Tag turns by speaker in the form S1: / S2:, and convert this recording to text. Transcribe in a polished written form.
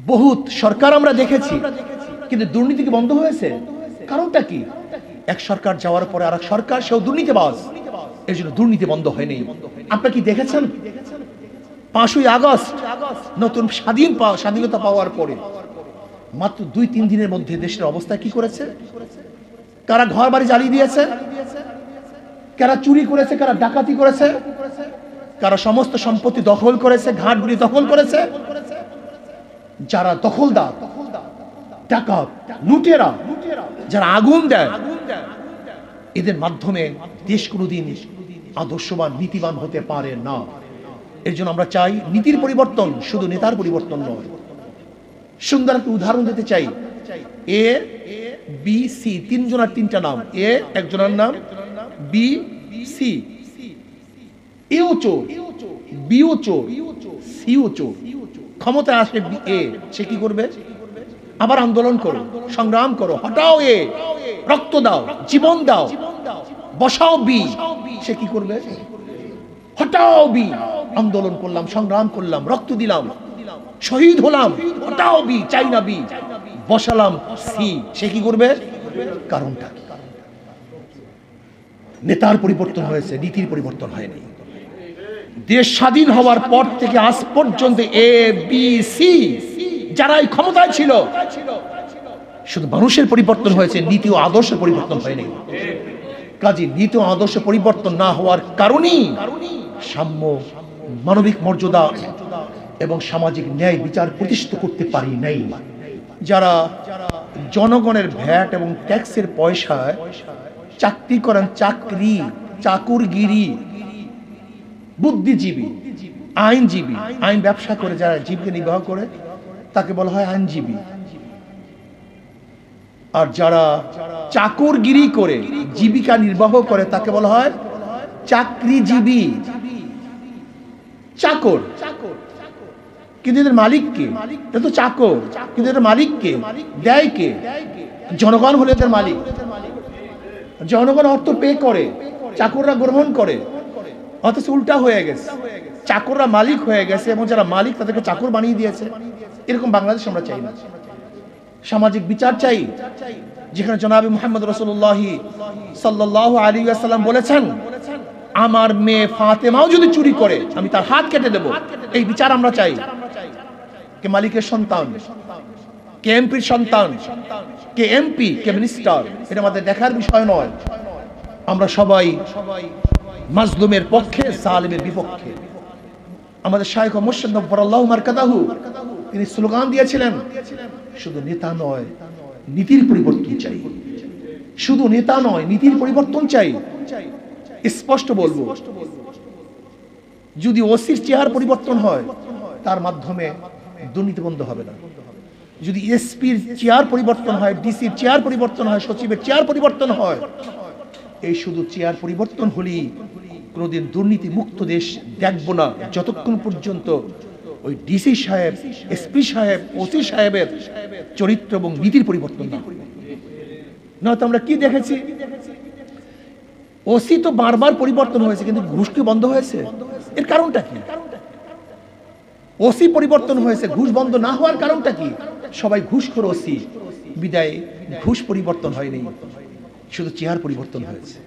S1: বহুত সরকার আমরা দেখেছি, কিন্তু দুর্নীতি কি বন্ধ হয়েছে? কারণটা কি? এক সরকার যাওয়ার পরে আরেক সরকার, সেও দুর্নীতিবাজ, এর জন্য দুর্নীতি বন্ধ হয়নি। আপনারা কি দেখেছেন 5ই আগস্ট নতুন স্বাধীনতা পাওয়ার পরে মাত্র 2-3 দিনের মধ্যে দেশের অবস্থা কি করেছে? কারা ঘর বাড়ি জ্বালিয়ে দিয়েছে, কারা চুরি করেছে, কারা ডাকাতি করেছে, কারা সমস্ত সম্পত্তি দখল করেছে, ঘাটগুলি দখল করেছে। যারা দখলদার, ডাকাত, লুটেরা, যারা আগুন দেয়, এদের মাধ্যমে দেশ কোনোদিন আদর্শবান নীতিবান হতে পারে না। এর জন্য আমরা চাই নীতির পরিবর্তন, শুধু নেতার পরিবর্তন নয়। সুন্দর একটা উদাহরণ দিতে চাই। এ বি সি, তিনজনের তিনটা নাম। এ একজনের নাম, বি সি। এও চোর, বিও চোর, সিও চোর। ক্ষমতায় আসে এ, সে কি করবে? আবার আন্দোলন করো, সংগ্রাম করো, হটাও এ, রক্ত দাও, জীবন দাও, বসাও বি। সে কি করবে? হটাও বি। আন্দোলন করলাম, সংগ্রাম করলাম, রক্ত দিলাম, শহীদ হলাম, হটাও বি, চাই না বি, বসালাম সি। সে কি করবে? কারণটা কি? নেতার পরিবর্তন হয়েছে, নীতির পরিবর্তন হয়নি। দেশ স্বাধীন হওয়ার পর থেকে আজ পর্যন্ত এ বি সি যারাই ক্ষমতায় ছিল, শুধু মানুষের পরিবর্তন হয়েছে, নীতি ও আদর্শের পরিবর্তন হয়নি। কাজে নীতি ও আদর্শ পরিবর্তন না হওয়ার কারণেই সাম্য, মানবিক মর্যাদা এবং সামাজিক ন্যায় বিচার প্রতিষ্ঠিত করতে পারি নাই। যারা জনগণের ভ্যাট এবং ট্যাক্সের পয়সায় চাকরি করেন, চাকরি, চাকুরগিরি, বুদ্ধিজীবী, আইনজীবী, আইন ব্যবসা করে যারা জীবিকা নির্বাহ করে, তাকে বলা হয় আইনজীবী। আর যারা চাকরগিরি করে জীবিকা নির্বাহ করে, তাকে বলা হয় চাকরিজীবী। চাকর, কিন্তু এদের মালিক কে? এটা তো চাকর, কিন্তু এদের মালিক কে? দেয় কে? জনগণ হলে এদের মালিক। জনগণ অর্থ পে করে, চাকররা গ্রহণ করে। অথচ উল্টা হয়ে গেছে, চাকররা মালিক হয়ে গেছে এবং যারা মালিক তাদেরকে চাকর বানিয়ে দিয়েছে। এরকম বাংলাদেশ আমরা চাই না। সামাজিক বিচার চাই, যেখানে জনাবে মুহাম্মদ রাসূলুল্লাহ সাল্লাল্লাহু আলাইহি ওয়াসাল্লাম বলেছেন, আমার মেয়ে ফাতেমাও যদি চুরি করে আমি তার হাত কেটে দেব। এই বিচার আমরা চাই। কে মালিকের সন্তান, কে এমপির সন্তান, কে এমপি, কে মিনিস্টার, এটা আমাদের দেখার বিষয় নয়। আমরা সবাই মাজলুমের পক্ষে, জালিমের বিপক্ষে। আমাদের শায়খ মুর্শিদ নব্বরাল্লাহু মারকাদাহু তিনি স্লোগান দিয়েছিলেন, শুধু নেতা নয় নীতির পরিবর্তন চাই। শুধু নেতা নয়, নীতির পরিবর্তন চাই। স্পষ্ট বলবো, যদি ওসির চেহারা পরিবর্তন হয়, তার মাধ্যমে দুর্নীতি বন্ধ হবে না। যদি এসপির চেয়ার পরিবর্তন হয়, ডিসির চেয়ার পরিবর্তন হয়, সচিবের চেয়ার পরিবর্তন হয়, এই শুধু চেয়ার পরিবর্তন হলেই কোনোদিন দুর্নীতি মুক্ত দেশ দেখবো না, যতক্ষণ পর্যন্ত ওই ডিসি সাহেব, এসপি সাহেব, ওসি সাহেবের চরিত্র এবং নীতির পরিবর্তন না। নয়তো আমরা কি দেখেছি, ওসি তো বারবার পরিবর্তন হয়েছে, কিন্তু ঘুষ কি বন্ধ হয়েছে? এর কারণটা কি? ওসি পরিবর্তন হয়েছে, ঘুষ বন্ধ না হওয়ার কারণটা কি? সবাই ঘুষখোর ওসি, বিদায় ঘুষ পরিবর্তন হয়নি, শুধু চেহারা পরিবর্তন হয়েছে।